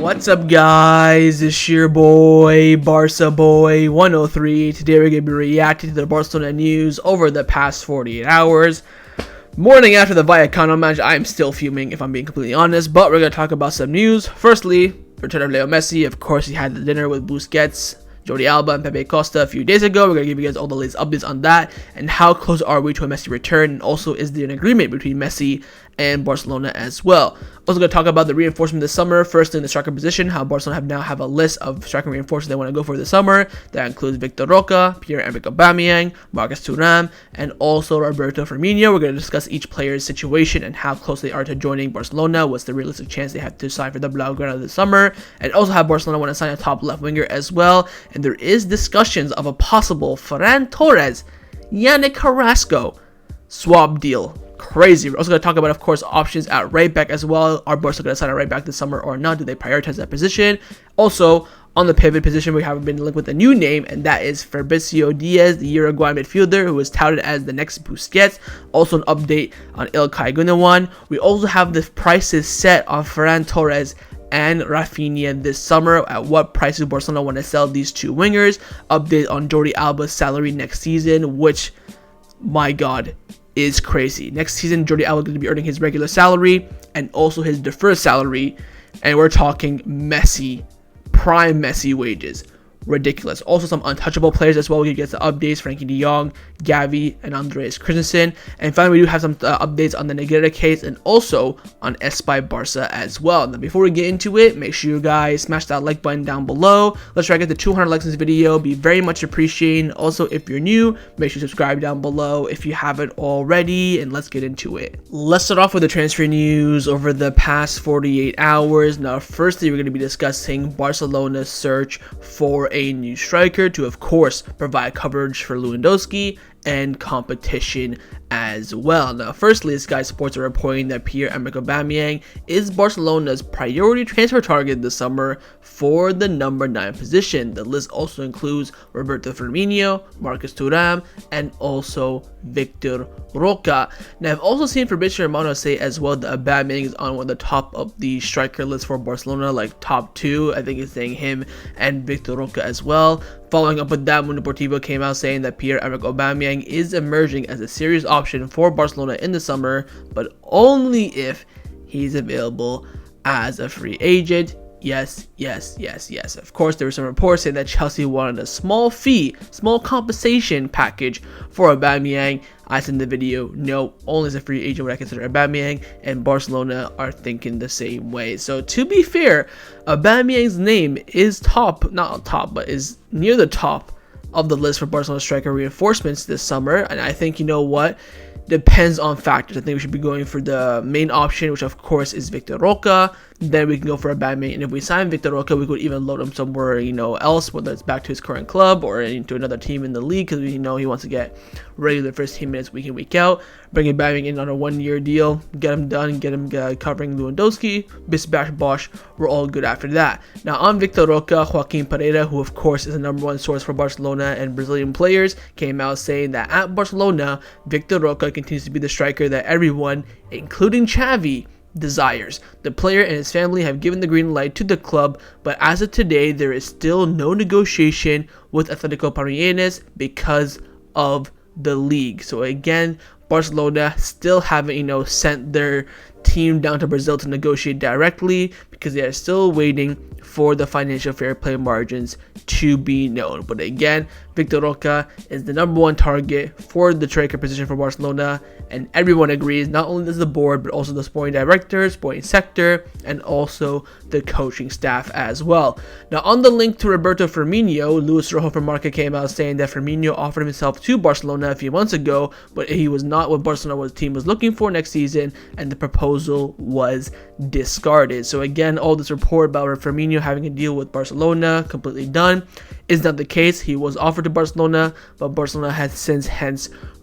What's up, guys? It's your boy Barca Boy 103. Today we're gonna be reacting to the Barcelona news over the past 48 hours. Morning after the Vallecano match, I am still fuming if I'm being completely honest, but we're gonna talk about some news. Firstly, return of Lionel Messi. Of course, he had the dinner with Busquets, Jordi Alba, and Pepe Costa a few days ago. We're going to give you guys all the latest updates on that and how close are we to a Messi return, and also is there an agreement between Messi and Barcelona as well. Also going to talk about the reinforcement this summer. First, in the striker position, how Barcelona now have a list of striker reinforcements they want to go for this summer. That includes Vitor Roque, Pierre-Emerick Aubameyang, Marcus Thuram, and also Roberto Firmino. We're going to discuss each player's situation and how close they are to joining Barcelona. What's the realistic chance they have to sign for the blaugrana this summer, and also how Barcelona want to sign a top left winger as well. And there is discussions of a possible Ferran Torres, Yannick Carrasco swap deal. Crazy. We're also going to talk about, of course, options at right back as well. Are Barca going to sign a right back this summer or not? Do they prioritize that position? Also, on the pivot position, we have been linked with a new name, and that is Fabricio Diaz, the Uruguayan midfielder, who is touted as the next Busquets. Also, an update on Ilkay Gundogan. We also have the prices set on Ferran Torres and Raphinha this summer. At what price do Barcelona want to sell these two wingers? Update on Jordi Alba's salary next season, which, my God, is crazy. Next season, Jordi Alba is going to be earning his regular salary and also his deferred salary, and we're talking Messi, prime Messi wages. Ridiculous. Also, some untouchable players as well. We get the updates: Frenkie de Jong, Gavi, and Andreas Christensen. And finally, we do have some updates on the Negreira case and also on Espai Barca as well. Now, before we get into it, make sure you guys smash that like button down below. Let's try to get to 200 likes in this video. Be very much appreciated. Also, if you're new, make sure you subscribe down below if you haven't already. And let's get into it. Let's start off with the transfer news over the past 48 hours. Now, firstly, we're going to be discussing Barcelona's search for a new striker to, of course, provide coverage for Lewandowski and competition as well. Now, firstly, Sky Sports are reporting that Pierre-Emerick Aubameyang is Barcelona's priority transfer target this summer for the number 9 position. The list also includes Roberto Firmino, Marcus Thuram, and also Vitor Roque. Now, I've also seen Fabricio Diaz say as well that Aubameyang is on one of the top of the striker list for Barcelona, like top 2. I think it's saying him and Vitor Roque as well. Following up with that, Mundo Deportivo came out saying that Pierre-Emerick Aubameyang is emerging as a serious option for Barcelona in the summer, but only if he's available as a free agent. Yes. Of course, there were some reports saying that Chelsea wanted a small compensation package for Aubameyang. I said in the video, no, only as a free agent would I consider Aubameyang, and Barcelona are thinking the same way. So to be fair, Aubameyang's name is not on top, but is near the top of the list for Barcelona striker reinforcements this summer. And I think, you know what, depends on factors. I think we should be going for the main option, which of course is Vitor Roque. Then we can go for Aubameyang, and if we sign Vitor Roque, we could even load him somewhere, else, whether it's back to his current club or into another team in the league, because we know he wants to get regular first team minutes week in, week out. Bring Aubameyang in on a 1-year deal, get him done, get him covering Lewandowski, bish bash bosh, we're all good after that. Now, on Vitor Roque, Joaquin Pereira, who of course is the #1 source for Barcelona and Brazilian players, came out saying that at Barcelona, Vitor Roque continues to be the striker that everyone, including Xavi, desires. The player and his family have given the green light to the club, but as of today, there is still no negotiation with Atletico Madrid because of the league. So again, Barcelona still haven't, sent their team down to Brazil to negotiate directly because they are still waiting for the financial fair play margins to be known. But again, Vitor Roque is the #1 target for the striker position for Barcelona, and everyone agrees. Not only does the board, but also the sporting director, sporting sector, and also the coaching staff as well. Now, on the link to Roberto Firmino, Luis Rojo from Marca came out saying that Firmino offered himself to Barcelona a few months ago, but he was not what Barcelona's team was looking for next season, and the proposal was discarded. So again, all this report about Firmino having a deal with Barcelona completely done is not the case. He was offered to Barcelona, but Barcelona has since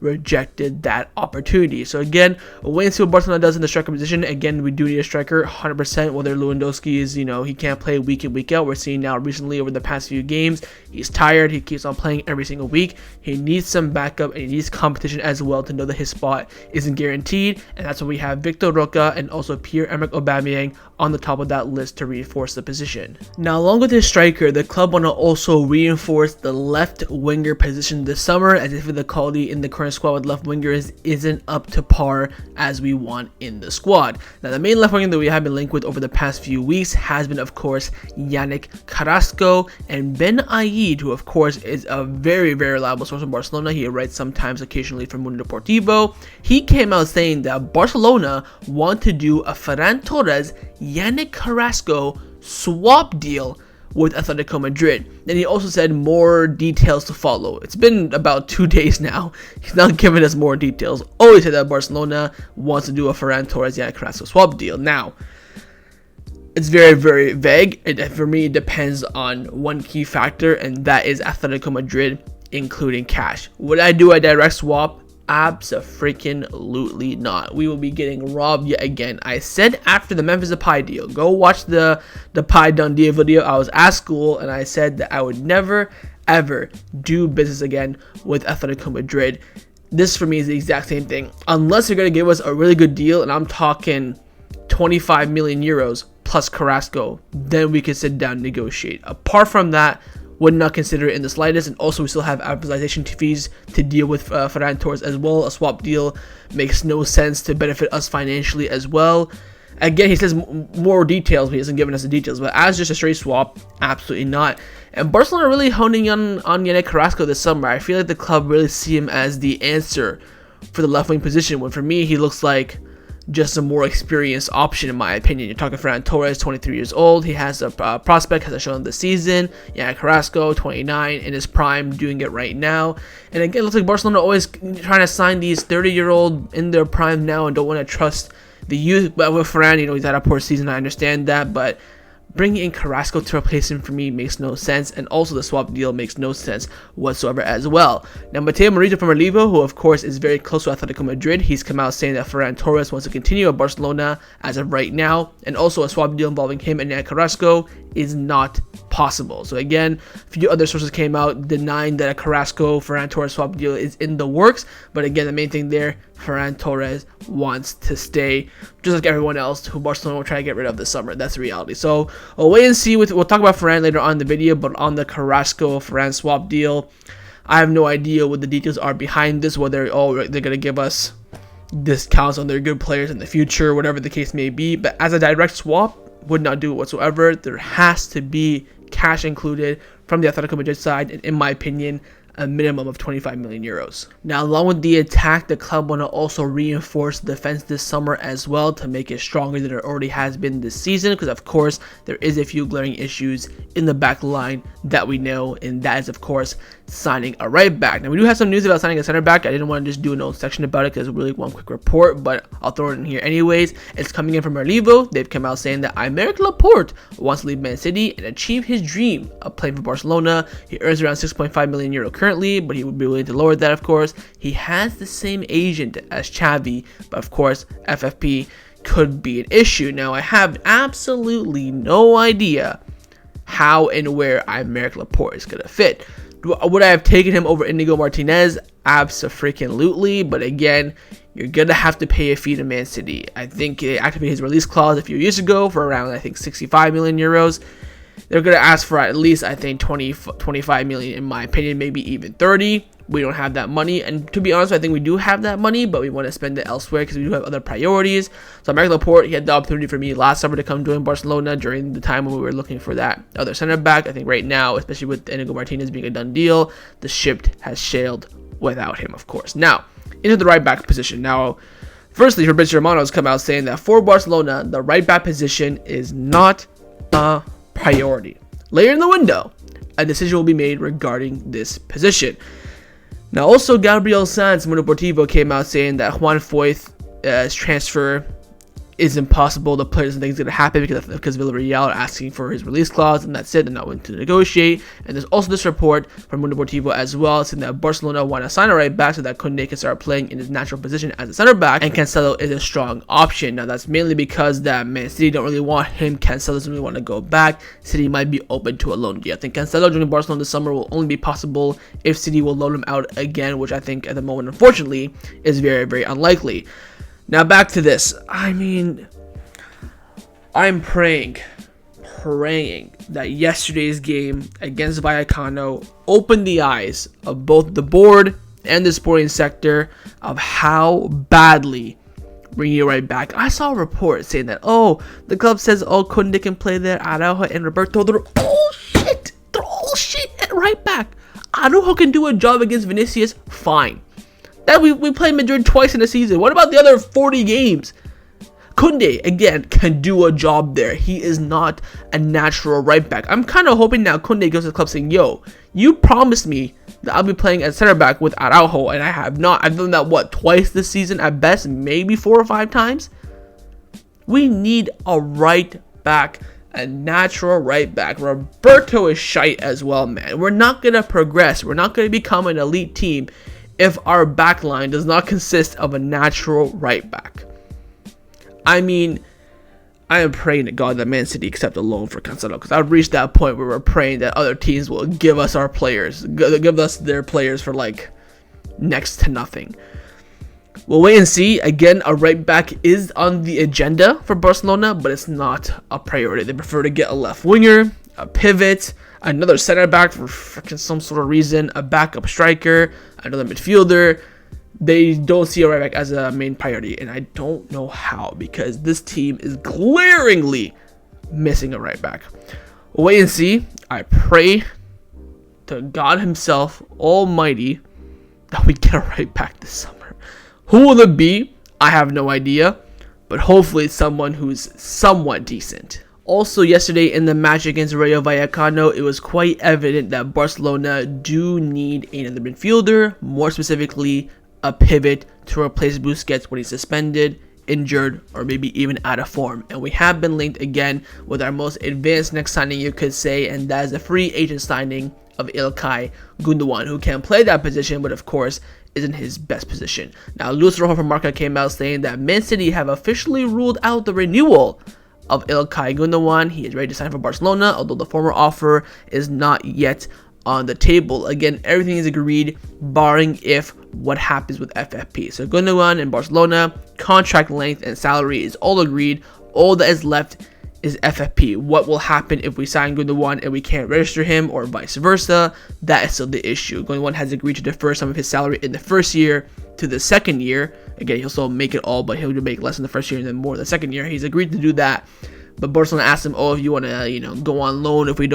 rejected that opportunity. So again, we'll wait and see what Barcelona does in the striker position. Again, we do need a striker 100%, whether Lewandowski is, he can't play week in, week out. We're seeing now recently over the past few games, he's tired. He keeps on playing every single week. He needs some backup and he needs competition as well to know that his spot isn't guaranteed. And that's when we have Vitor Roque and also Pierre-Emerick Aubameyang on the top of that list to reinforce the position. Now, along with his striker, the club want to also reinforce the left winger position this summer, as if the quality in the current squad with left wingers isn't up to par as we want in the squad. Now, the main left winger that we have been linked with over the past few weeks has been, of course, Yannick, Carrasco, and Ben Aid, who, of course, is a very, very reliable source from Barcelona. He writes sometimes, occasionally from Mundo Deportivo. He came out saying that Barcelona want to do a Ferran Torres, Yannick Carrasco swap deal with Atletico Madrid. Then he also said more details to follow. It's been about 2 days now. He's not giving us more details. Always said that Barcelona wants to do a Ferran Torres, Yannick Carrasco swap deal. Now, it's very, very vague. For me, it depends on one key factor, and that is Atletico Madrid, including cash. Would I do a direct swap? Abso-freaking-lutely not. We will be getting robbed yet again. I said after the Memphis Depay deal, go watch the Depay done deal video. I was at school and I said that I would never ever do business again with Atletico Madrid. This for me is the exact same thing. Unless you're going to give us a really good deal, and I'm talking 25 million euros plus Carrasco, then we can sit down and negotiate. Apart from that, would not consider it in the slightest. And also, we still have amortization fees to deal with Ferran Torres as well. A swap deal makes no sense to benefit us financially as well. Again, he says more details, but he hasn't given us the details. But as just a straight swap, absolutely not. And Barcelona are really honing on Yannick Carrasco this summer. I feel like the club really see him as the answer for the left wing position, when for me, he looks like just a more experienced option, in my opinion. You're talking Ferran Torres, 23 years old. He has a prospect, has shown this season. Yeah, Carrasco, 29, in his prime, doing it right now. And again, it looks like Barcelona always trying to sign these 30-year-old in their prime now and don't want to trust the youth. But with Ferran, he's had a poor season. I understand that, but bringing in Carrasco to replace him for me makes no sense, and also the swap deal makes no sense whatsoever as well. Now, Mateo Merito from Renewal, who of course is very close to Atletico Madrid, he's come out saying that Ferran Torres wants to continue at Barcelona as of right now, and also a swap deal involving him and Yannick Carrasco is not possible. So again, a few other sources came out denying that a Carrasco Ferran Torres swap deal is in the works, but again, the main thing there, Ferran Torres wants to stay, just like everyone else who Barcelona will try to get rid of this summer. That's the reality. So we'll wait and see. We'll talk about Ferran later on in the video, but on the Carrasco Ferran swap deal, I have no idea what the details are behind this, whether they're going to give us discounts on their good players in the future, whatever the case may be. But as a direct swap, would not do it whatsoever. There has to be cash included from the Atletico Madrid side, and in my opinion, a minimum of 25 million euros. Now, along with the attack, the club want to also reinforce the defense this summer as well to make it stronger than it already has been this season, because of course there is a few glaring issues in the back line that we know, and that is of course signing a right back. Now, we do have some news about signing a center back. I didn't want to just do an own section about it because it's really one quick report, but I'll throw it in here anyways. It's coming in from Liga. They've come out saying that Aymeric Laporte wants to leave Man City and achieve his dream of playing for Barcelona. He earns around 6.5 million euro currently, but he would be willing to lower that, of course. He has the same agent as Xavi, but of course FFP could be an issue. Now, I have absolutely no idea how and where Aymeric Laporte is going to fit. Would I have taken him over Inigo Martinez? Abso-freaking-lutely, but again, you're going to have to pay a fee to Man City. I think they activated his release clause a few years ago for around, I think, 65 million euros. They're going to ask for at least, I think, 25 million in my opinion, maybe even 30. We don't have that money, and to be honest, I think we do have that money, but we want to spend it elsewhere because we do have other priorities. So Aymeric Laporte, he had the opportunity for me last summer to come join Barcelona during the time when we were looking for that other center back. I think right now, especially with Inigo Martinez being a done deal, the ship has sailed without him, of course. Now, into the right back position. Now, firstly, Fabricio Diaz has come out saying that for Barcelona, the right back position is not a priority. Later in the window, a decision will be made regarding this position. Now, also, Gabriel Sanz, Mundo Deportivo, came out saying that Juan Foyth's transfer is impossible. The player doesn't think it's going to happen because Villarreal are asking for his release clause, and that's it. They're not willing to negotiate. And there's also this report from Mundo Deportivo as well, saying that Barcelona want to sign a right back so that Koundé can start playing in his natural position as a center back, and Cancelo is a strong option. Now, that's mainly because that Man City don't really want him. Cancelo doesn't really want to go back. City might be open to a loan deal. I think Cancelo joining Barcelona this summer will only be possible if City will loan him out again, which I think at the moment, unfortunately, is very, very unlikely. Now back to this. I mean, I'm praying that yesterday's game against Vallecano opened the eyes of both the board and the sporting sector of how badly we need a right back. I saw a report saying that, the club says, Koundé can play there, Araujo and Roberto, they're all shit at right back. Araujo can do a job against Vinicius, fine. That we played Madrid twice in a season. What about the other 40 games? Koundé, again, can do a job there. He is not a natural right back. I'm kind of hoping now Koundé goes to the club saying, yo, you promised me that I'll be playing at center back with Araujo, and I have not. I've done that, twice this season at best, maybe 4 or 5 times? We need a right back, a natural right back. Roberto is shite as well, man. We're not going to progress. We're not going to become an elite team if our back line does not consist of a natural right back. I mean, I am praying to God that Man City accept a loan for Cancelo, because I've reached that point where we're praying that other teams will give us our players, give us their players for next to nothing. We'll wait and see. Again, a right back is on the agenda for Barcelona, but it's not a priority. They prefer to get a left winger, a pivot, another center back for some sort of reason, a backup striker, another midfielder. They don't see a right back as a main priority, and I don't know how, because this team is glaringly missing a right back. We'll wait and see. I pray to God himself, almighty, that we get a right back this summer. Who will it be? I have no idea, but hopefully it's someone who's somewhat decent. Also, yesterday in the match against Rayo Vallecano, it was quite evident that Barcelona do need another midfielder, more specifically a pivot to replace Busquets when he's suspended, injured, or maybe even out of form. And we have been linked again with our most advanced next signing, you could say, and that is the free agent signing of Ilkay Gundogan, who can play that position, but of course isn't his best position. Now, Luis Rojo from Marca came out saying that Man City have officially ruled out the renewal of Ilkay Gundogan. He is ready to sign for Barcelona, although the former offer is not yet on the table. Again, everything is agreed, barring if what happens with FFP. So Gundogan and Barcelona, contract length and salary is all agreed. All that is left is FFP. What will happen if we sign Gundogan and we can't register him, or vice versa? That is still the issue. Gundogan has agreed to defer some of his salary in the first year to the second year. Again, he'll still make it all, but he'll make less in the first year and then more in the second year. He's agreed to do that. But Barcelona asked him, if you want to, go on loan if we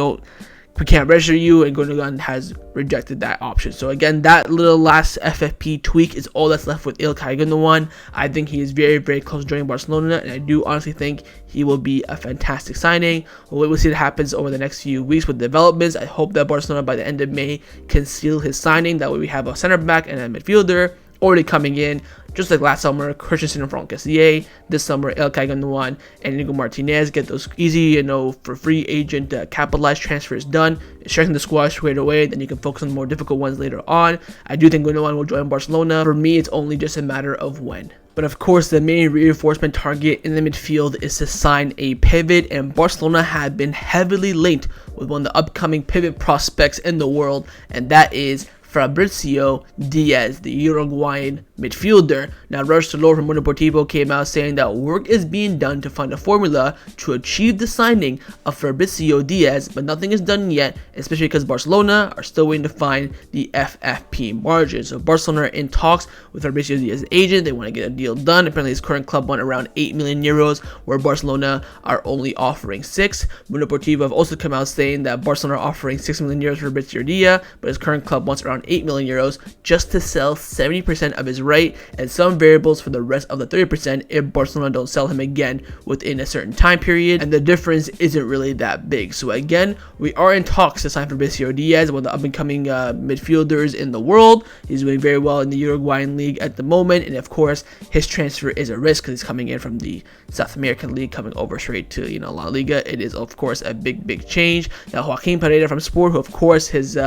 can't register you, and Gundogan has rejected that option. So again, that little last FFP tweak is all that's left with Ilkay Gundogan. I think he is very, very close to joining Barcelona, and I do honestly think he will be a fantastic signing. We'll see what happens over the next few weeks with developments. I hope that Barcelona by the end of May can seal his signing. That way we have a center back and a midfielder already coming in, just like last summer, Christensen and Ferran. This summer, Ilkay Gundogan and Inigo Martinez get those easy, for free agent capitalized transfers done, strengthen the squad straight away. Then you can focus on the more difficult ones later on. I do think Gundogan will join Barcelona. For me, it's only just a matter of when. But of course, the main reinforcement target in the midfield is to sign a pivot, and Barcelona have been heavily linked with one of the upcoming pivot prospects in the world, and that is Fabricio Diaz, the Uruguayan midfielder. Now, Roberto from Mundo Deportivo came out saying that work is being done to find a formula to achieve the signing of Fabricio Diaz, but nothing is done yet, especially because Barcelona are still waiting to find the FFP margin. So Barcelona are in talks with Fabricio Diaz's agent. They want to get a deal done. Apparently his current club won around 8 million euros, where Barcelona are only offering 6. Mundo Deportivo have also come out saying that Barcelona are offering 6 million euros for Fabricio Diaz, but his current club wants around 8 million euros just to sell 70% of his right, and some variables for the rest of the 30% if Barcelona don't sell him again within a certain time period, and the difference isn't really that big. So again, we are in talks to sign Fabricio Diaz, one of the up-and-coming midfielders in the world. He's doing very well in the Uruguayan league at the moment, and of course, his transfer is a risk because he's coming in from the South American league, coming over straight to La Liga. It is of course a big change. Now Joaquin Pereira from Sport, who of course his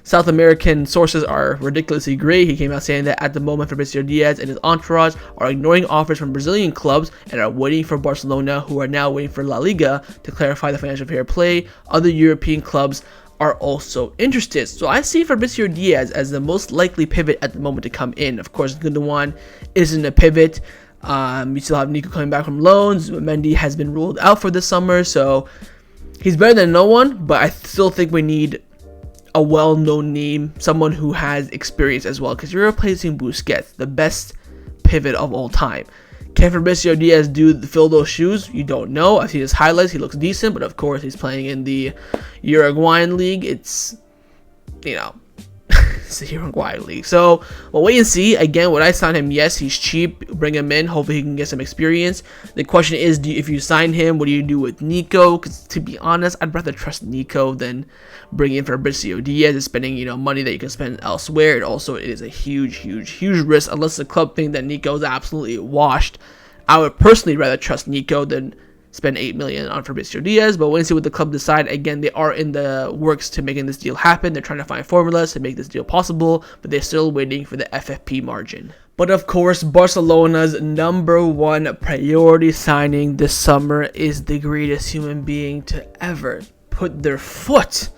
South American sources are ridiculously great, he came out saying that at the moment Fabricio Diaz and his entourage are ignoring offers from Brazilian clubs and are waiting for Barcelona, who are now waiting for La Liga to clarify the financial fair play. Other European clubs are also interested. So I see Fabricio Diaz as the most likely pivot at the moment to come in. Of course, Gundogan isn't a pivot. You still have Nico coming back from loans. Mendy has been ruled out for this summer, so he's better than no one, but I still think we need a well-known name, someone who has experience as well, because you're replacing Busquets, the best pivot of all time. Can Fabricio Diaz fill those shoes? You don't know. I've seen his highlights. He looks decent, but of course he's playing in the Uruguayan league. It's, it's the Uruguayan league. So we'll wait and see. Again, would I sign him? Yes, he's cheap. Bring him in. Hopefully he can get some experience. The question is, if you sign him, what do you do with Nico? Because to be honest, I'd rather trust Nico than bring in Fabricio Diaz and spending money that you can spend elsewhere. And also, it is a huge risk unless the club think that Nico is absolutely washed. I would personally rather trust Nico than spend $8 million on Fabricio Diaz, but we'll see what the club decide. Again, they are in the works to making this deal happen. They're trying to find formulas to make this deal possible, but they're still waiting for the FFP margin. But of course, Barcelona's #1 priority signing this summer is the greatest human being to ever put their foot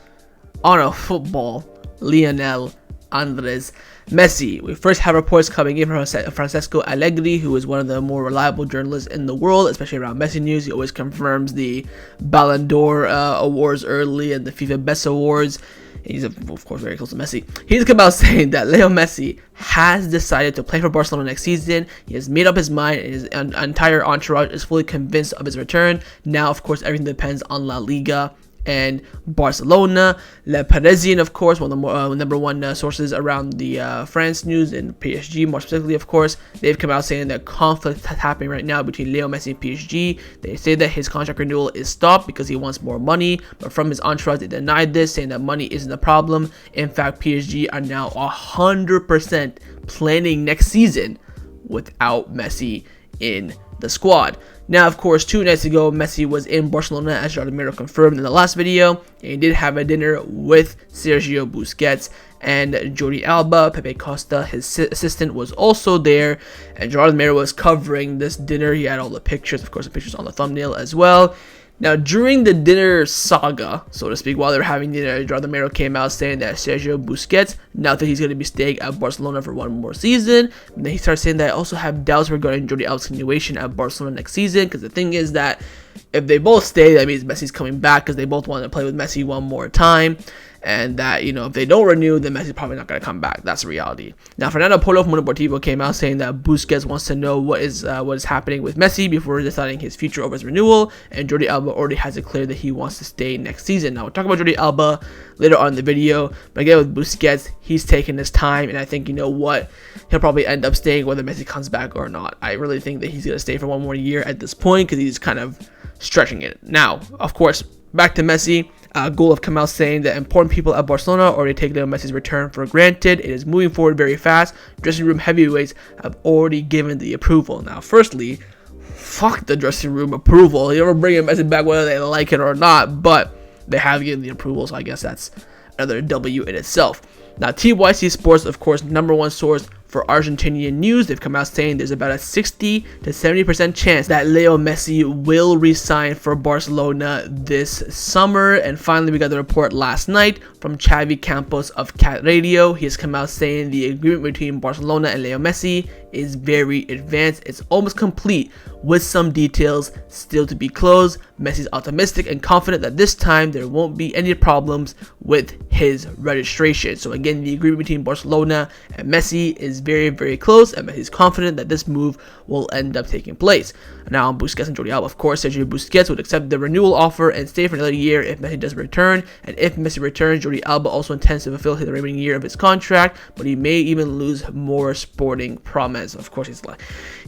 on a football, Lionel Andres Messi. We first have reports coming in from Francesco Allegri, who is one of the more reliable journalists in the world, especially around Messi news. He always confirms the Ballon d'Or awards early and the FIFA Best Awards. He's of course very close to Messi. He's come out saying that Leo Messi has decided to play for Barcelona next season. He has made up his mind, and his entire entourage is fully convinced of his return. Now, of course, everything depends on La Liga and Barcelona. Le Parisien, of course, one of the more, #1 sources around the France news, and PSG more specifically, of course, they've come out saying that conflict is happening right now between Leo Messi and PSG. They say that his contract renewal is stopped because he wants more money, but from his entourage, they denied this, saying that money isn't a problem. In fact, PSG are now 100% planning next season without Messi in the squad. Now, of course, 2 nights ago, Messi was in Barcelona, as Jordi confirmed in the last video, and he did have a dinner with Sergio Busquets and Jordi Alba. Pepe Costa, his assistant, was also there, and Jordi was covering this dinner. He had all the pictures, of course, the pictures on the thumbnail as well. Now, during the dinner saga, so to speak, while they were having dinner, Jordi came out saying that Sergio Busquets, now that he's going to be staying at Barcelona for 1 more season. And then he started saying that I also have doubts regarding Jordi Alba's continuation at Barcelona next season, because the thing is that if they both stay, that means Messi's coming back, because they both want to play with Messi 1 more time. And that, if they don't renew, then Messi's probably not going to come back. That's the reality. Now, Fernando Polo from Mundo Deportivo came out saying that Busquets wants to know what is happening with Messi before deciding his future over his renewal. And Jordi Alba already has it clear that he wants to stay next season. Now, we'll talk about Jordi Alba later on in the video. But again, with Busquets, he's taking his time. And I think, he'll probably end up staying whether Messi comes back or not. I really think that he's going to stay for 1 more year at this point, because he's kind of stretching it. Now, of course, back to Messi. Goal have come out saying that important people at Barcelona already take Leo Messi's return for granted. It is moving forward very fast. Dressing room heavyweights have already given the approval. Now, firstly, fuck the dressing room approval. You ever bring Messi back whether they like it or not, but they have given the approval, so I guess that's another W in itself. Now, TYC Sports, of course, #1 source for Argentinian news, they've come out saying there's about a 60 to 70% chance that Leo Messi will resign for Barcelona this summer. And finally, we got the report last night from Xavi Campos of Cat Radio. He has come out saying the agreement between Barcelona and Leo Messi is very advanced. It's almost complete with some details still to be closed. Messi's optimistic and confident that this time there won't be any problems with his registration. So again, the agreement between Barcelona and Messi is very, very close, and Messi's confident that this move will end up taking place. Now on Busquets and Jordi Alba, of course, Sergio Busquets would accept the renewal offer and stay for another year if Messi doesn't return, and if Messi returns, Jordi Alba also intends to fulfill the remaining year of his contract, but he may even lose more sporting promise. Of course,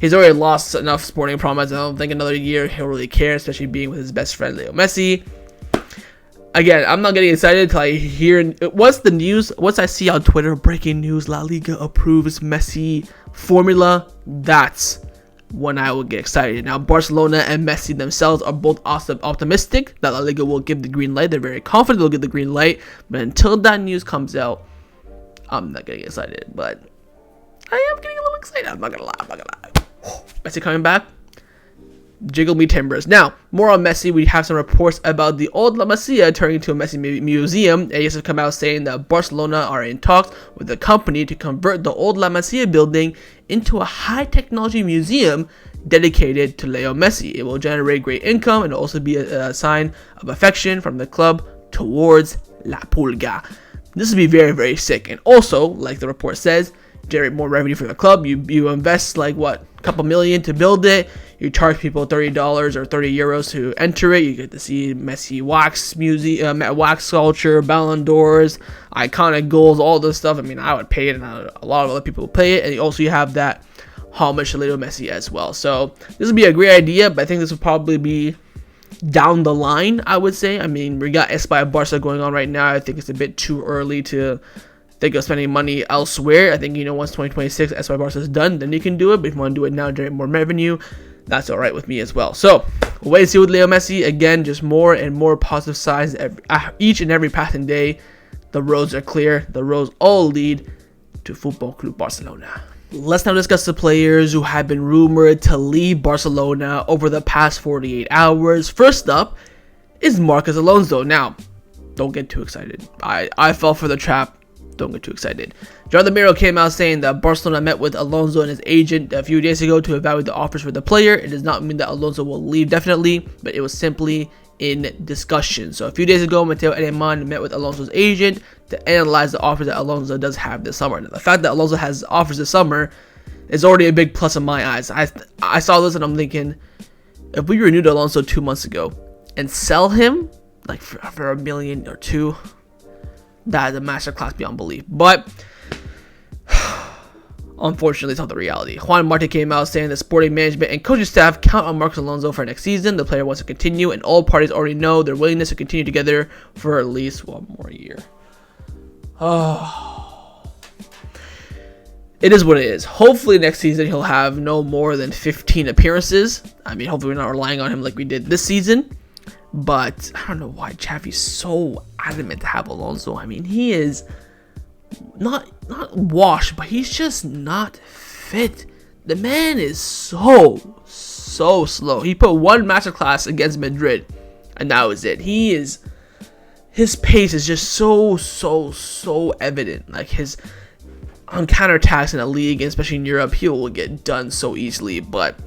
he's already lost enough sporting promise. I don't think another year he'll really care, especially being with his best friend Leo Messi. Again, I'm not getting excited until I hear what's the news. Once I see on Twitter breaking news, La Liga approves Messi formula, that's when I will get excited. Now, Barcelona and Messi themselves are both optimistic that La Liga will give the green light. They're very confident they'll give the green light, but until that news comes out, I'm not getting excited. But I am getting a little excited. I'm not gonna lie. Messi coming back. Jiggle me timbers. Now, more on Messi. We have some reports about the old La Masia turning into a Messi museum. AS have come out saying that Barcelona are in talks with the company to convert the old La Masia building into a high technology museum dedicated to Leo Messi. It will generate great income and also be a sign of affection from the club towards La Pulga. This would be very, very sick. And also, like the report says, generate more revenue for the club. You invest like what, a couple million to build it. You charge people $30 or 30 euros to enter it. You get to see Messi wax sculpture, Ballon d'Ors, iconic goals, all this stuff. I mean, I would pay it, and a lot of other people would pay it. And also you have that homage to Lionel Messi as well. So this would be a great idea, but I think this would probably be down the line, I would say. I mean, we got Espai Barca going on right now. I think it's a bit too early to think of spending money elsewhere. I think, once 2026 Espai Barca is done, then you can do it. But if you want to do it now, generate more revenue, that's all right with me as well. So we'll wait and see with Leo Messi. Again, just more and more positive signs each and every passing day. The roads are clear. The roads all lead to Football Club Barcelona. Let's now discuss the players who have been rumored to leave Barcelona over the past 48 hours. First up is Marcos Alonso. Now, don't get too excited. I fell for the trap. Don't get too excited. John Miro came out saying that Barcelona met with Alonso and his agent a few days ago to evaluate the offers for the player. It does not mean that Alonso will leave definitely, but it was simply in discussion. So a few days ago, Mateo Edeman met with Alonso's agent to analyze the offers that Alonso does have this summer. Now, the fact that Alonso has offers this summer is already a big plus in my eyes. I saw this and I'm thinking, if we renewed Alonso 2 months ago and sell him like for $1 million or $2 million, that is a masterclass beyond belief. But unfortunately, it's not the reality. Juan Martin came out saying that sporting management and coaching staff count on Marcos Alonso for next season. The player wants to continue, and all parties already know their willingness to continue together for at least one more year. It is what it is. Hopefully next season he'll have no more than 15 appearances. I mean, hopefully we're not relying on him like we did this season. But I don't know why Xavi's so adamant to have Alonso. I mean, he is not washed, but he's just not fit. The man is so slow. He put one masterclass against Madrid, and that was it. His pace is just so evident. Like on counterattacks in the league, and especially in Europe, he will get done so easily. But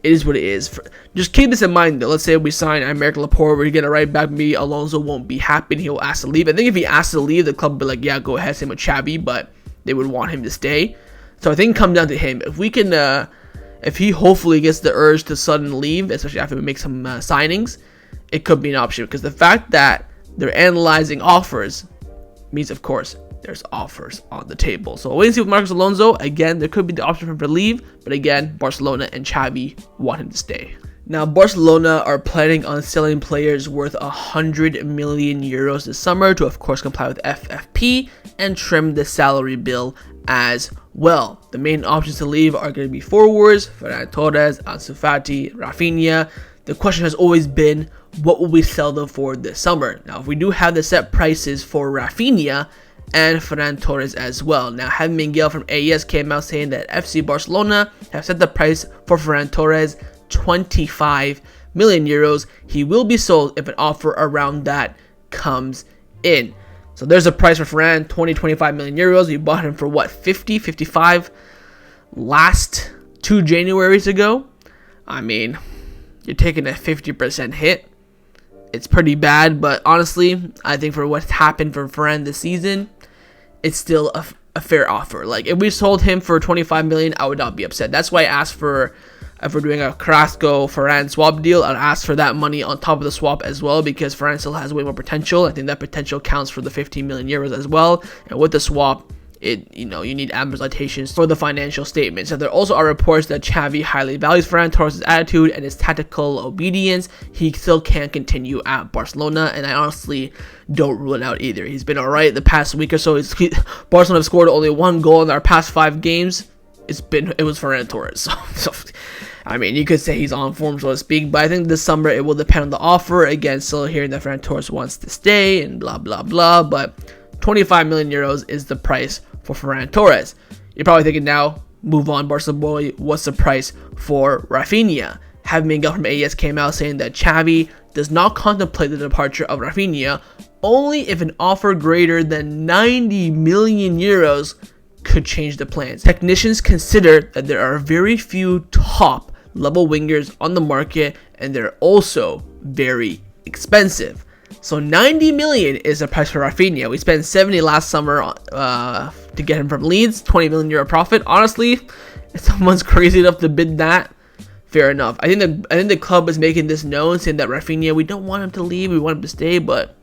it is what it is. Just keep this in mind though. Let's say we sign American Laporte, we're gonna right back. Maybe Alonso won't be happy and he'll ask to leave. I think if he asks to leave, the club will be like, yeah, go ahead, same with Xavi, but they would want him to stay. So I think it comes down to him. If we can, if he hopefully gets the urge to sudden leave, especially after we make some signings, it could be an option. Because the fact that they're analyzing offers means, of course, there's offers on the table. So wait and see with Marcos Alonso. Again, there could be the option for him to leave, but again, Barcelona and Xavi want him to stay. Now, Barcelona are planning on selling players worth 100 million euros this summer to, of course, comply with FFP and trim the salary bill as well. The main options to leave are going to be forwards, Ferran, Torres, Ansu Fati, Raphinha. The question has always been, what will we sell them for this summer? Now, if we do have the set prices for Raphinha and Ferran Torres as well. Now, Javi Miguel from AES came out saying that FC Barcelona have set the price for Ferran Torres 25 million euros. He will be sold if an offer around that comes in. So there's a price for Ferran, 25 million euros. We bought him for what, 55 last 2 Januaries ago. I mean, you're taking a 50% hit. It's pretty bad, but honestly, I think for what's happened for Ferran this season, it's still a fair offer. Like, if we sold him for 25 million, I would not be upset. That's why I asked for, if we're doing a Carrasco Ferran swap deal, I'd ask for that money on top of the swap as well, because Ferran still has way more potential. I think that potential counts for the 15 million euros as well. And with the swap, you need amortizations for the financial statements. And there also are reports that Xavi highly values Ferran Torres' attitude and his tactical obedience. He still can continue at Barcelona, and I honestly don't rule it out either. He's been alright the past week or so. Barcelona have scored only 1 goal in our past 5 games. It was Ferran Torres. So I mean, you could say he's on form, so to speak, but I think this summer it will depend on the offer. Again, still hearing that Ferran Torres wants to stay and blah blah blah, but 25 million euros is the price for Ferran Torres. You're probably thinking now, move on, Barca boy, what's the price for Raphinha? Javi Miguel from AES came out saying that Xavi does not contemplate the departure of Raphinha only if an offer greater than 90 million euros could change the plans. Technicians consider that there are very few top level wingers on the market, and they're also very expensive. So 90 million is the price for Raphinha. We spent 70 last summer to get him from Leeds, 20 million euro profit. Honestly, if someone's crazy enough to bid that, fair enough. I think the club is making this known, saying that Raphinha, we don't want him to leave, we want him to stay, but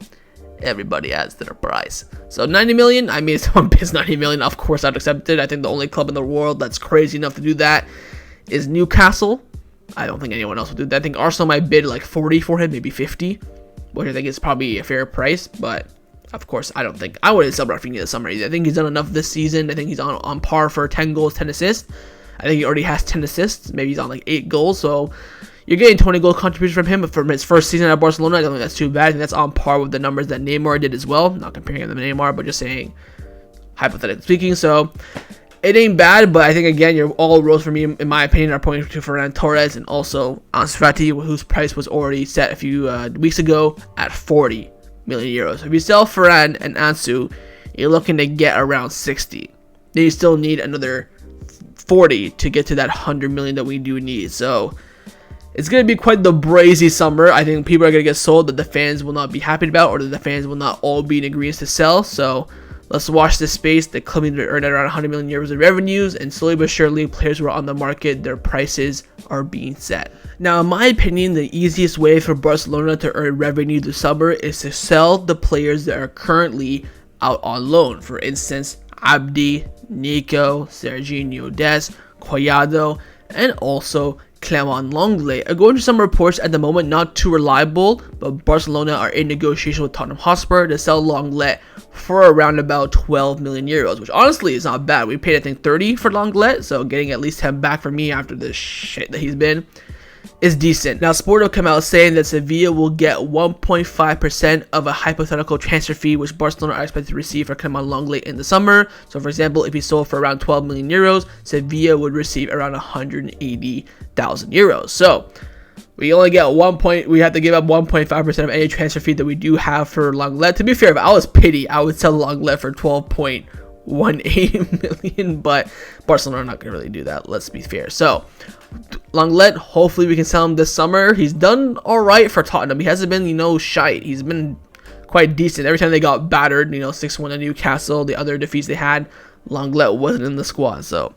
everybody adds their price. So 90 million, I mean, if someone bids 90 million, of course I'd accept it. I think the only club in the world that's crazy enough to do that is Newcastle. I don't think anyone else would do that. I think Arsenal might bid like 40 for him, maybe 50. Which I think is probably a fair price, but of course, I wouldn't sell Raphinha this summer either. I think he's done enough this season. I think he's on par for 10 goals, 10 assists. I think he already has 10 assists. Maybe he's on like 8 goals. So you're getting 20 goal contribution from him, but from his first season at Barcelona, I don't think that's too bad. I think that's on par with the numbers that Neymar did as well. Not comparing him to Neymar, but just saying, hypothetically speaking. So it ain't bad, but I think, again, all roads for me, in my opinion, are pointing to Ferran Torres and also Ansu Fati, whose price was already set a few weeks ago at 40 million euros. If you sell Ferran and Ansu, you're looking to get around 60. Then you still need another 40 to get to that 100 million that we do need. So it's going to be quite the brazy summer. I think people are going to get sold that the fans will not be happy about, or that the fans will not all be in agreement to sell. So let's watch this space. The club need to earn around 100 million euros of revenues, and slowly but surely, players who are on the market, their prices are being set. Now, in my opinion, the easiest way for Barcelona to earn revenue this summer is to sell the players that are currently out on loan. For instance, Abdi, Nico, Serginho Dest, Collado, and also Clement Lenglet. According to some reports at the moment, not too reliable, but Barcelona are in negotiation with Tottenham Hotspur to sell Lenglet for around about 12 million euros, which honestly is not bad. We paid, I think, 30 for Lenglet, so getting at least 10 back for me after the shit that he's been is decent. Now, Sporto come out saying that Sevilla will get 1.5% of a hypothetical transfer fee, which Barcelona are expected to receive for Clement Lenglet in the summer. So, for example, if he sold for around 12 million euros, Sevilla would receive around 180,000 euros. So, we only get we have to give up 1.5% of any transfer fee that we do have for Lenglet. To be fair, if I was pity, I would sell Lenglet for 12.18 million, but Barcelona are not going to really do that, let's be fair. So, Lenglet, hopefully we can sell him this summer. He's done alright for Tottenham. He hasn't been, shite. He's been quite decent. Every time they got battered, 6-1 at Newcastle, the other defeats they had, Lenglet wasn't in the squad. So,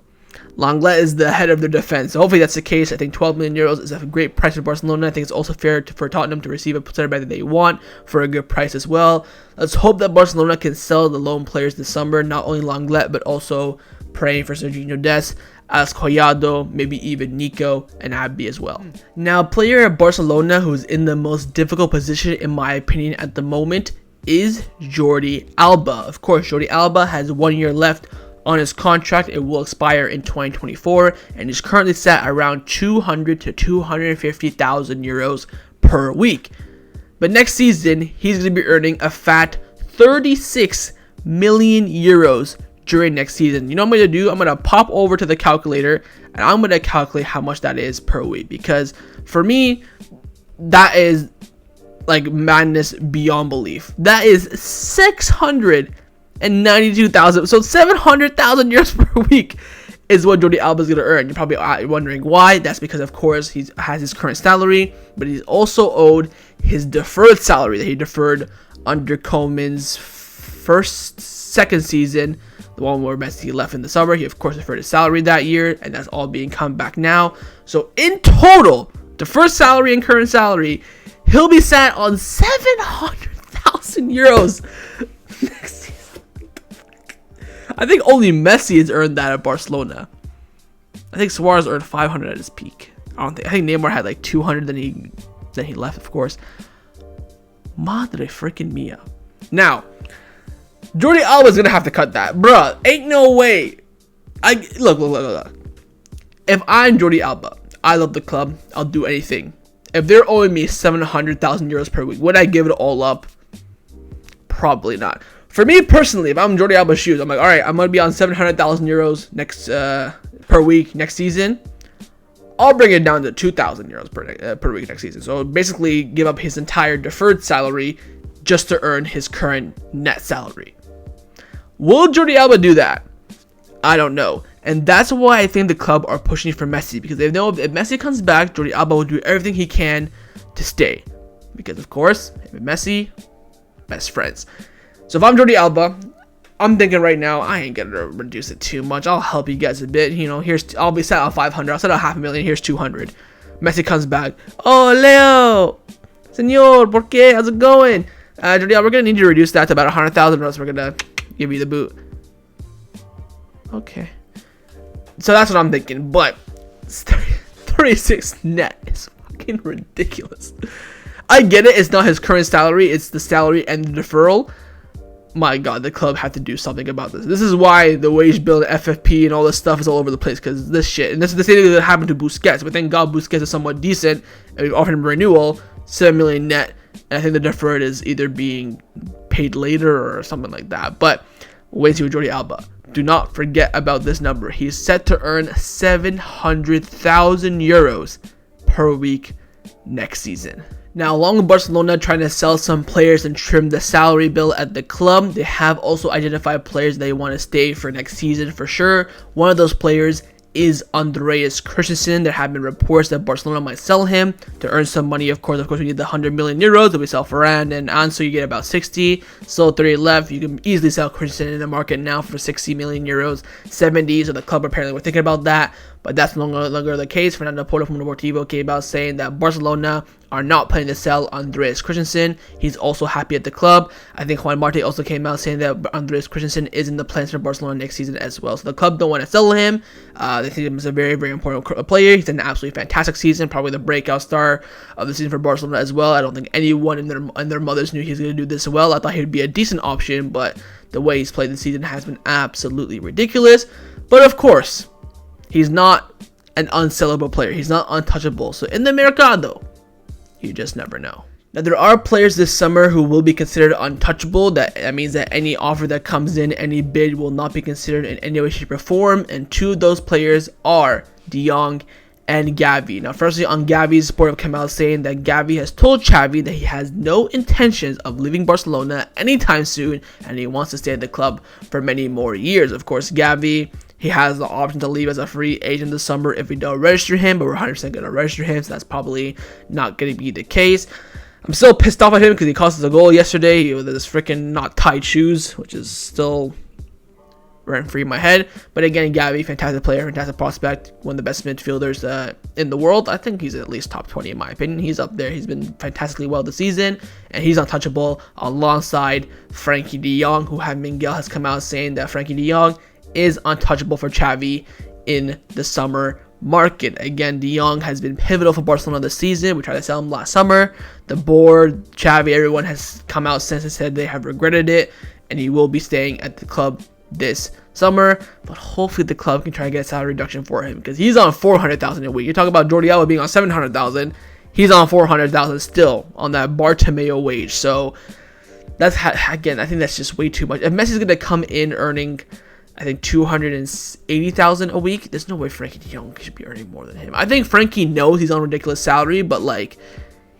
Lenglet is the head of their defense. So hopefully that's the case. I think 12 million euros is a great price for Barcelona. I think it's also fair for Tottenham to receive a center back that they want for a good price as well. Let's hope that Barcelona can sell the loan players this summer, not only Lenglet, but also praying for Serginho Dest, as Collado, maybe even Nico and Abdi as well. Now, a player at Barcelona who's in the most difficult position, in my opinion, at the moment is Jordi Alba. Of course, Jordi Alba has 1 year left on his contract. It will expire in 2024 and is currently set around 200 to 250,000 euros per week. But next season, he's going to be earning a fat 36 million euros during next season. You know what I'm going to do? I'm going to pop over to the calculator and I'm going to calculate how much that is per week, because for me, that is like madness beyond belief. That is 692,000, so 700,000 euros per week is what Jordi Alba is going to earn. You're probably wondering why. That's because, of course, he has his current salary, but he's also owed his deferred salary that he deferred under Koeman's second season, the one where Messi left in the summer. He, of course, deferred his salary that year, and that's all being come back now. So, in total, deferred salary and current salary, he'll be sat on 700,000 euros next season. I think only Messi has earned that at Barcelona. I think Suarez earned 500 at his peak. I think Neymar had like 200, then he left, of course. Madre freaking mia. Now, Jordi Alba's gonna have to cut that, bruh. Ain't no way. Look. If I'm Jordi Alba, I love the club. I'll do anything. If they're owing me 700,000 euros per week, would I give it all up? Probably not. For me personally, if I'm Jordi Alba's shoes, I'm like, all right, I'm gonna be on 700,000 euros next per week next season. I'll bring it down to 2,000 euros per week next season. So basically, give up his entire deferred salary just to earn his current net salary. Will Jordi Alba do that? I don't know, and that's why I think the club are pushing for Messi, because they know if Messi comes back, Jordi Alba will do everything he can to stay, because of course, him and Messi, best friends. So if I'm Jordi Alba, I'm thinking right now, I ain't gonna reduce it too much. I'll help you guys a bit. You know, I'll be set on 500. I'll set out 500,000. Here's 200. Messi comes back. Oh, Leo, Senor, ¿por qué? How's it going? Jordi Alba, we're gonna need you to reduce that to about 100,000, or else we're gonna give you the boot. Okay. So that's what I'm thinking. But 36 net is fucking ridiculous. I get it. It's not his current salary. It's the salary and the deferral. My God, the club had to do something about this. This is why the wage bill, the FFP, and all this stuff is all over the place, because this shit. And this is the same thing that happened to Busquets. But thank God Busquets is somewhat decent, and we offered him a renewal, 7 million net. And I think the deferred is either being paid later or something like that. But wait till Jordi Alba. Do not forget about this number. He's set to earn 700,000 euros per week next season. Now, along with Barcelona trying to sell some players and trim the salary bill at the club, they have also identified players they want to stay for next season for sure. One of those players is Andreas Christensen. There have been reports that Barcelona might sell him to earn some money. Of course, we need the 100 million euros that we sell Ferran and Ansu. You get about 60. Still 30 left. You can easily sell Christensen in the market now for 60 million euros, 70. So the club apparently were thinking about that, but that's no longer the case. Fernando Porto from Deportivo came out saying that Barcelona are not planning to sell Andreas Christensen. He's also happy at the club. I think Juan Marte also came out saying that Andreas Christensen is in the plans for Barcelona next season as well. So the club don't want to sell him. They think him as a very, very important player. He's an absolutely fantastic season, probably the breakout star of the season for Barcelona as well. I don't think anyone in their mothers knew he was going to do this well. I thought he would be a decent option, but the way he's played this season has been absolutely ridiculous. But of course, he's not an unsellable player. He's not untouchable. So in the Mercado, you just never know. Now, there are players this summer who will be considered untouchable. That means that any offer that comes in, any bid will not be considered in any way, shape, or form. And two of those players are Jong and Gavi. Now, firstly, on Gavi's report of Kemal saying that Gavi has told Xavi that he has no intentions of leaving Barcelona anytime soon, and he wants to stay at the club for many more years. Of course, Gavi, he has the option to leave as a free agent this summer if we don't register him, but we're 100% going to register him, so that's probably not going to be the case. I'm still pissed off at him because he cost us a goal yesterday with his freaking not tied shoes, which is still rent free in my head. But again, Gavi, fantastic player, fantastic prospect, one of the best midfielders in the world. I think he's at least top 20 in my opinion. He's up there. He's been fantastically well this season, and he's untouchable alongside Frenkie de Jong, who Miguel has come out saying that Frenkie de Jong is untouchable for Xavi in the summer market. Again, de Jong has been pivotal for Barcelona this season. We tried to sell him last summer. The board, Xavi, everyone has come out since and said they have regretted it, and he will be staying at the club this summer. But hopefully the club can try to get a salary reduction for him, because he's on 400,000 a week. You talk about Jordi Alba being on 700,000. He's on 400,000 still on that Bartomeu wage. So that's, again, I think that's just way too much. If Messi's going to come in earning, I think, 280,000 a week, there's no way Frenkie de Jong should be earning more than him. I think Frenkie knows he's on a ridiculous salary, but like,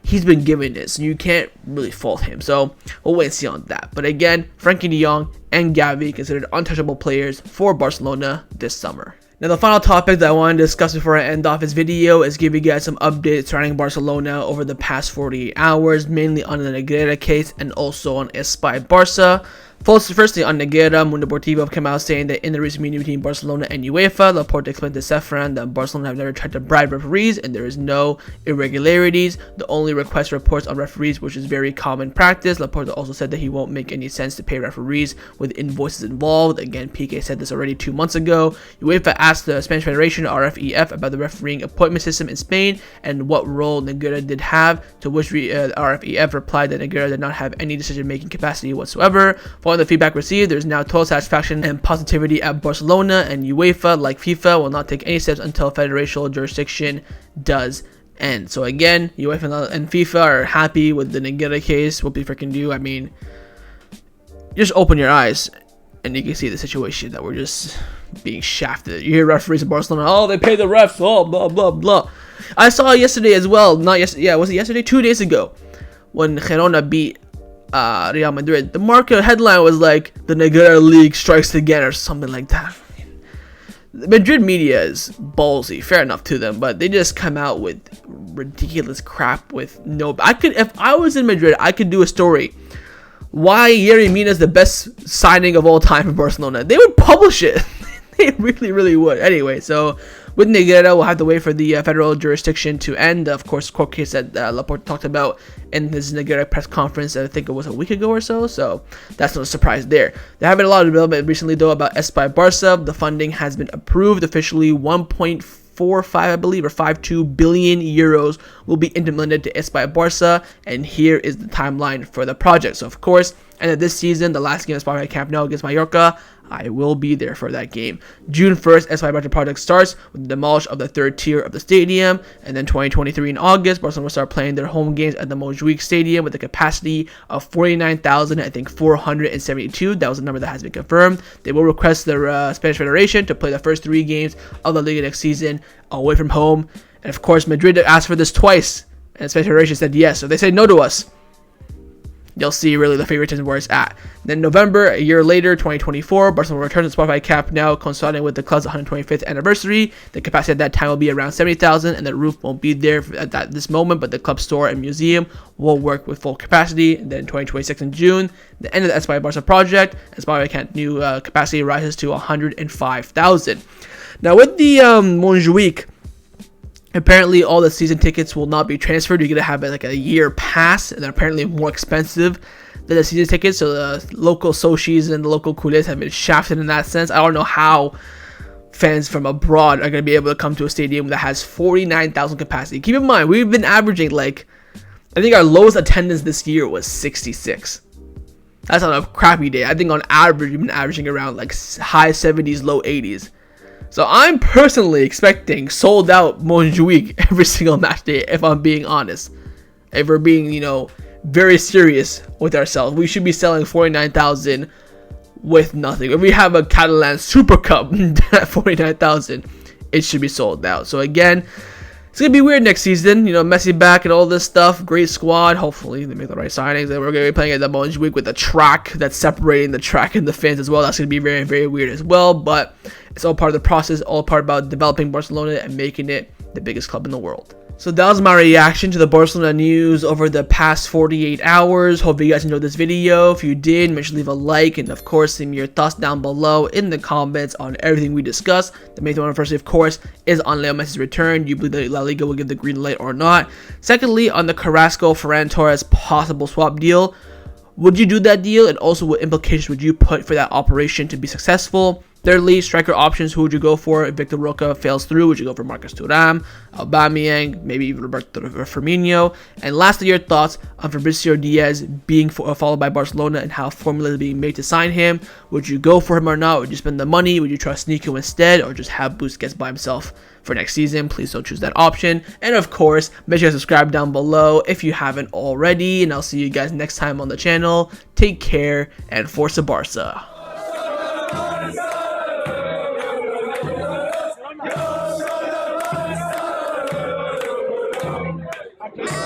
he's been given this, and you can't really fault him. So we'll wait and see on that. But again, Frenkie de Jong and Gavi considered untouchable players for Barcelona this summer. Now, the final topic that I want to discuss before I end off this video is give you guys some updates surrounding Barcelona over the past 48 hours, mainly on the Negreira case and also on Espai Barca. Firstly, on Negreira, Mundo Deportivo came out saying that in the recent meeting between Barcelona and UEFA, Laporta explained to Ferran that Barcelona have never tried to bribe referees and there is no irregularities. The only request reports on referees, which is very common practice. Laporta also said that he won't make any sense to pay referees with invoices involved. Again, PK said this already 2 months ago. UEFA asked the Spanish Federation, RFEF, about the refereeing appointment system in Spain and what role Negreira did have, to which RFEF replied that Negreira did not have any decision-making capacity whatsoever. Following the feedback received, there is now total satisfaction and positivity at Barcelona, and UEFA, like FIFA, will not take any steps until federational jurisdiction does end. So again, UEFA and FIFA are happy with the Negreira case. What we freaking do? I mean, just open your eyes and you can see the situation that we're just being shafted. You hear referees in Barcelona, oh, they pay the refs, oh, blah, blah, blah. I saw yesterday as well, not yesterday, yeah, was it yesterday? 2 days ago, when Girona beat Real Madrid. The market headline was like, the Negreira League strikes again, or something like that. Madrid media is ballsy, fair enough to them, but they just come out with ridiculous crap with no... if I was in Madrid, I could do a story. Why Yerry Mina is the best signing of all time for Barcelona. They would publish it. They really, really would. Anyway, so with Negreira, we'll have to wait for the federal jurisdiction to end. Of course, court case that Laporta talked about in his Negreira press conference, I think it was a week ago or so. So that's no surprise there. There have been a lot of development recently, though, about Espai Barca. The funding has been approved officially. 1.45, I believe, or 52 billion euros will be implemented to Espai Barca, and here is the timeline for the project. So, of course, end of this season, the last game of Espai Camp Nou against Mallorca, I will be there for that game. June 1st, Espai Barca project starts with the demolish of the third tier of the stadium, and then 2023 in August, Barcelona will start playing their home games at the Montjuic Stadium with a capacity of 49,000, I think 472. That was the number that has been confirmed. They will request the Spanish Federation to play the first 3 games of the Liga next season away from home, and of course, Madrid asked for this twice, and the Spanish Federation said yes. So they say no to us. You'll see really the favoritism where it's at. Then November, a year later, 2024, Barcelona returns to Spotify Camp Nou, coinciding with the club's 125th anniversary. The capacity at that time will be around 70,000, and the roof won't be there at this moment, but the club store and museum will work with full capacity. And then 2026 in June, the end of the Espai Barca project, Spotify Camp Nou capacity rises to 105,000. Now with the Montjuic, apparently all the season tickets will not be transferred. You're going to have like a year pass, and they're apparently more expensive than the season tickets. So the local Sochis and the local culés have been shafted in that sense. I don't know how fans from abroad are going to be able to come to a stadium that has 49,000 capacity. Keep in mind, we've been averaging like, I think our lowest attendance this year was 66. That's on a crappy day. I think on average, we've been averaging around like high 70s, low 80s. So I'm personally expecting sold out Montjuic every single match day, if I'm being honest. If we're being, very serious with ourselves, we should be selling 49,000 with nothing. If we have a Catalan Super Cup at 49,000, it should be sold out. So again, it's going to be weird next season. Messi back and all this stuff. Great squad. Hopefully they make the right signings. And we're going to be playing at the Montjuic with a track that's separating the track and the fans as well. That's going to be very, very weird as well. But it's all part of the process. All part about developing Barcelona and making it the biggest club in the world. So that was my reaction to the Barcelona news over the past 48 hours. Hope you guys enjoyed this video. If you did, make sure to leave a like, and of course, leave me your thoughts down below in the comments on everything we discussed. The main one, firstly, of course, is on Lionel Messi's return. Do you believe that La Liga will give the green light or not? Secondly, on the Carrasco, Ferran, Torres possible swap deal. Would you do that deal? And also, what implications would you put for that operation to be successful? Thirdly, striker options, who would you go for? If Vitor Roque fails through, would you go for Marcus Thuram, Aubameyang, maybe even Roberto Firmino? And lastly, your thoughts on Fabricio Diaz being followed by Barcelona and how formula is being made to sign him. Would you go for him or not? Would you spend the money? Would you trust Nico instead? Or just have Busquets by himself for next season? Please don't choose that option. And of course, make sure to subscribe down below if you haven't already. And I'll see you guys next time on the channel. Take care and Forza Barca. Yeah.